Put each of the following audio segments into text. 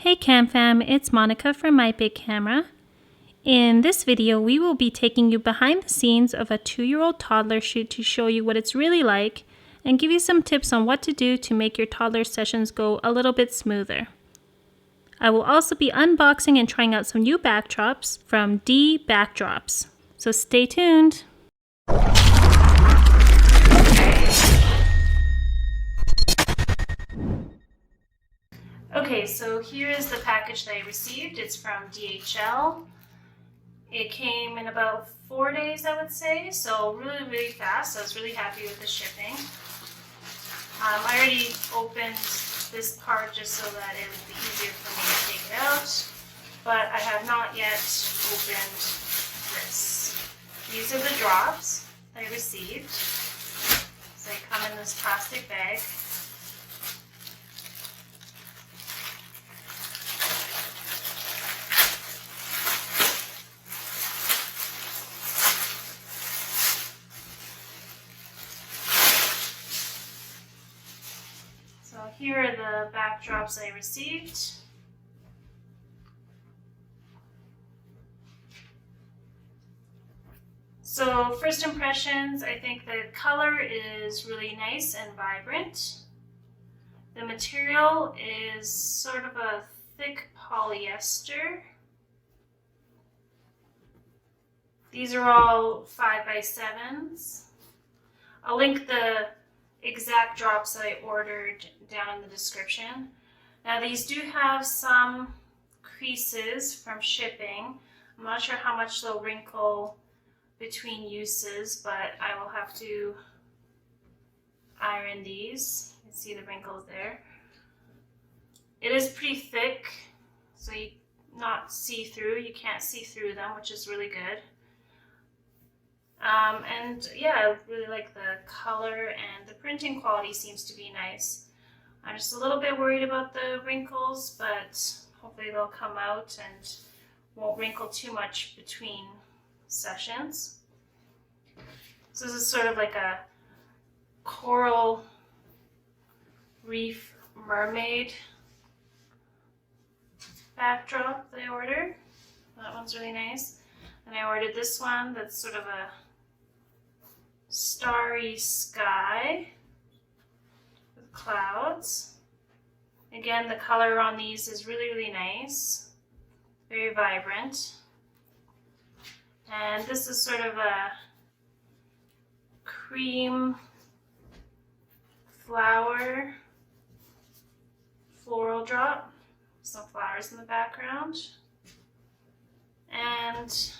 Hey CamFam, it's Monica from My Big Camera. In this video, we will be taking you behind the scenes of a 2-year-old toddler shoot to show you what it's really like and give you some tips on what to do to make your toddler sessions go a little bit smoother. I will also be unboxing and trying out some new backdrops from DBackdrops, so stay tuned. Okay, so here is the package that I received. It's from DHL. It came in about 4 days, I would say, so really fast. So I was really happy with the shipping. I already opened this part just so that it would be easier for me to take it out, but I have not yet opened this. These are the drops I received. So they come in this plastic bag. So here are the backdrops I received. So first impressions, I think the color is really nice and vibrant. The material is sort of a thick polyester. These are all 5x7s. I'll link the exact drops that I ordered down in the description. Now these do have some creases from shipping. I'm not sure how much they'll wrinkle between uses, but I will have to iron these. You can see the wrinkles there. It is pretty thick, so you not see-through. You can't see through them, which is really good. And yeah, I really like the color, and the printing quality seems to be nice. I'm just a little bit worried about the wrinkles, but hopefully they'll come out and won't wrinkle too much between sessions. So this is sort of like a coral reef mermaid backdrop that I ordered. That one's really nice. And I ordered this one that's sort of a starry sky with clouds. Again, the color on these is really nice, very vibrant. And this is sort of a cream flower floral drop, some flowers in the background. And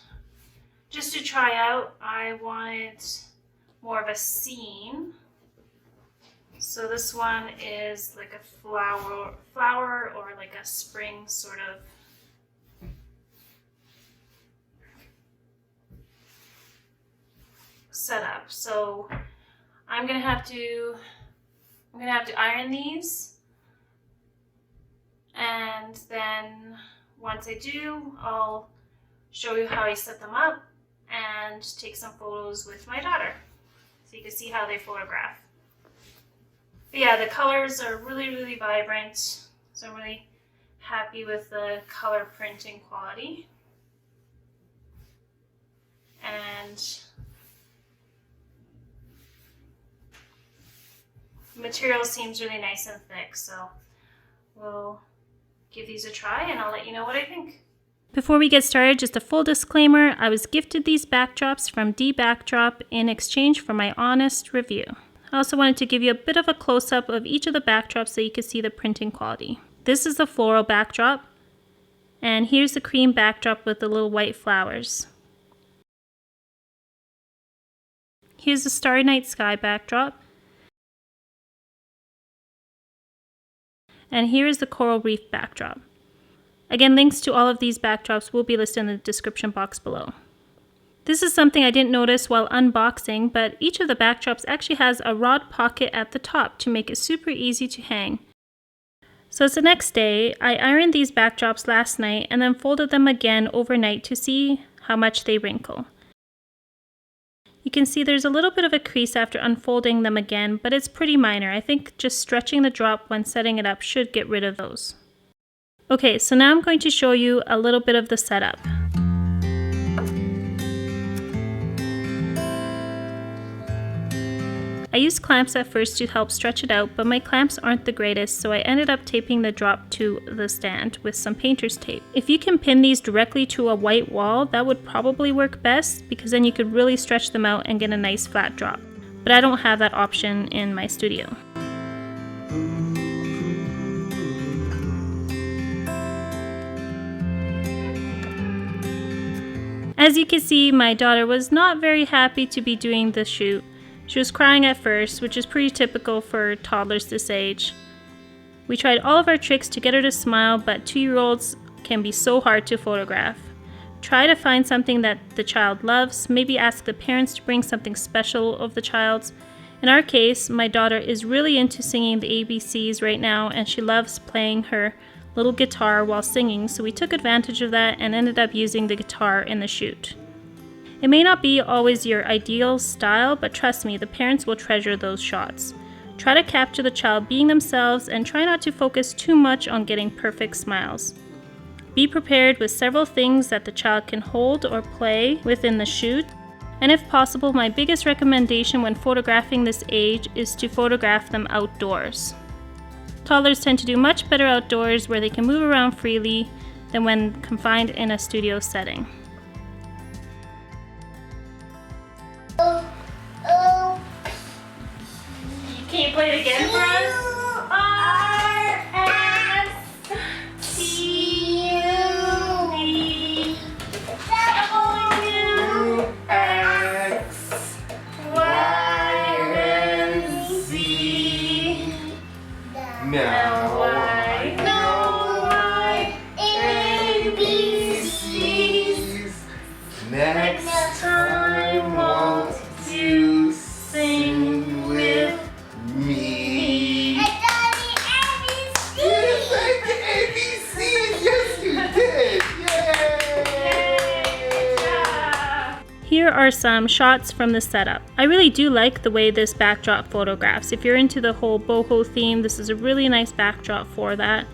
just to try out, I wanted more of a scene. So this one is like a flower or like a spring sort of setup. So I'm gonna have to iron these, and then once I do, I'll show you how I set them up and take some photos with my daughter so you can see how they photograph. But yeah, the colors are really vibrant, so I'm really happy with the color printing quality. And the material seems really nice and thick, so we'll give these a try and I'll let you know what I think. Before we get started, just a full disclaimer, I was gifted these backdrops from DBackdrop in exchange for my honest review. I also wanted to give you a bit of a close-up of each of the backdrops so you can see the printing quality. This is the floral backdrop, and here's the cream backdrop with the little white flowers. Here's the Starry Night Sky backdrop, and here is the coral reef backdrop. Again, links to all of these backdrops will be listed in the description box below. This is something I didn't notice while unboxing, but each of the backdrops actually has a rod pocket at the top to make it super easy to hang. So it's the next day. I ironed these backdrops last night and then folded them again overnight to see how much they wrinkle. You can see there's a little bit of a crease after unfolding them again, but it's pretty minor. I think just stretching the drop when setting it up should get rid of those. Okay, so now I'm going to show you a little bit of the setup. I used clamps at first to help stretch it out, but my clamps aren't the greatest, so I ended up taping the drop to the stand with some painter's tape. If you can pin these directly to a white wall, that would probably work best, because then you could really stretch them out and get a nice flat drop. But I don't have that option in my studio. As you can see, my daughter was not very happy to be doing the shoot. She was crying at first, which is pretty typical for toddlers this age. We tried all of our tricks to get her to smile, but 2-year-olds can be so hard to photograph. Try to find something that the child loves, maybe ask the parents to bring something special of the child's. In our case, my daughter is really into singing the ABCs right now, and she loves playing her little guitar while singing, so we took advantage of that and ended up using the guitar in the shoot. It may not be always your ideal style, but trust me, the parents will treasure those shots. Try to capture the child being themselves and try not to focus too much on getting perfect smiles. Be prepared with several things that the child can hold or play within the shoot. And if possible, my biggest recommendation when photographing this age is to photograph them outdoors. Toddlers tend to do much better outdoors where they can move around freely than when confined in a studio setting. Can you play it again for us? Now I know my ABCs. Next time won't you sing with me? I got the You ABCs. sang the ABCs! Yes, you did! Yay! Here are some shots from the setup. I really do like the way this backdrop photographs. If you're into the whole boho theme, this is a really nice backdrop for that.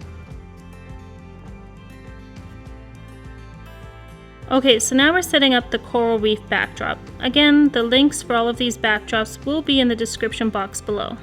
Okay, so now we're setting up the coral reef backdrop. Again, the links for all of these backdrops will be in the description box below.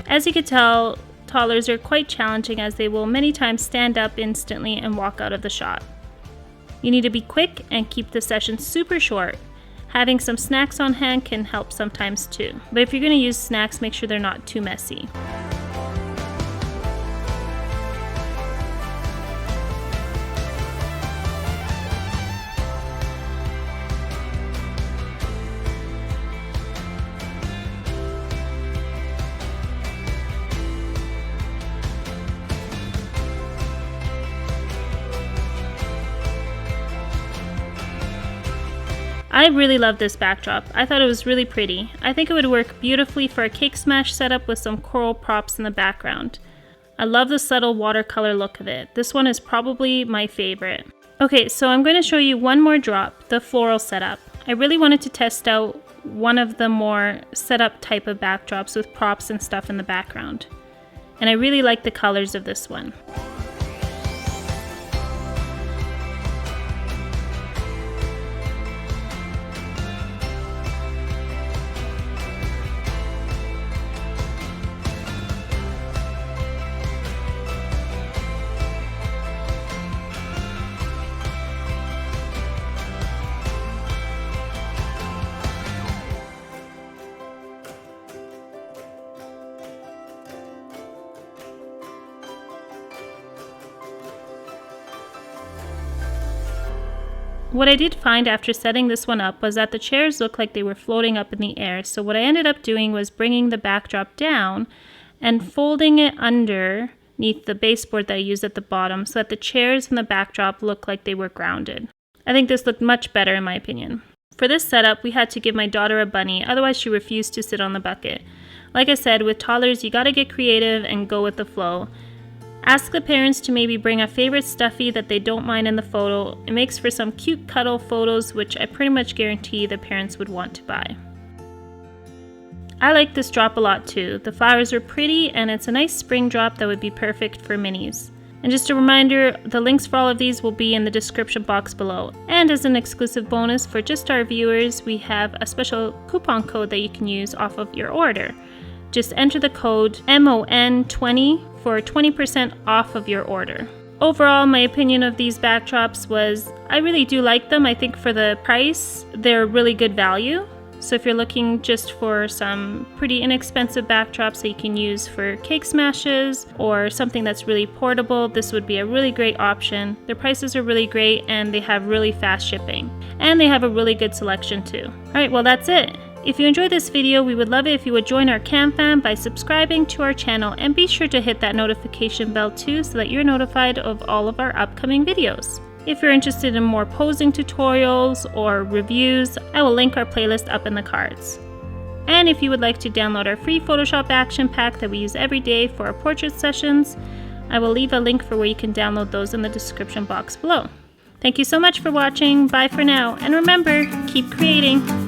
As you can tell, toddlers are quite challenging as they will many times stand up instantly and walk out of the shot. You need to be quick and keep the session super short. Having some snacks on hand can help sometimes too, but if you're going to use snacks, make sure they're not too messy. I really love this backdrop. I thought it was really pretty. I think it would work beautifully for a cake smash setup with some coral props in the background. I love the subtle watercolor look of it. This one is probably my favorite. Okay, so I'm going to show you one more drop, the floral setup. I really wanted to test out one of the more setup type of backdrops with props and stuff in the background. And I really like the colors of this one. What I did find after setting this one up was that the chairs looked like they were floating up in the air. So what I ended up doing was bringing the backdrop down and folding it underneath the baseboard that I used at the bottom so that the chairs and the backdrop looked like they were grounded. I think this looked much better in my opinion. For this setup, we had to give my daughter a bunny, otherwise she refused to sit on the bucket. Like I said, with toddlers, you gotta get creative and go with the flow. Ask the parents to maybe bring a favorite stuffy that they don't mind in the photo. It makes for some cute cuddle photos, which I pretty much guarantee the parents would want to buy. I like this drop a lot too. The flowers are pretty and it's a nice spring drop that would be perfect for minis. And just a reminder, the links for all of these will be in the description box below. And as an exclusive bonus for just our viewers, we have a special coupon code that you can use off of your order. Just enter the code MON20 for 20% off of your order. Overall, my opinion of these backdrops was I really do like them. I think for the price, they're really good value. So if you're looking just for some pretty inexpensive backdrops that you can use for cake smashes or something that's really portable, this would be a really great option. Their prices are really great and they have really fast shipping. And they have a really good selection too. Alright, well that's it. If you enjoyed this video, we would love it if you would join our Cam Fam by subscribing to our channel and be sure to hit that notification bell too so that you're notified of all of our upcoming videos. If you're interested in more posing tutorials or reviews, I will link our playlist up in the cards. And if you would like to download our free Photoshop action pack that we use every day for our portrait sessions, I will leave a link for where you can download those in the description box below. Thank you so much for watching, bye for now, and remember, keep creating!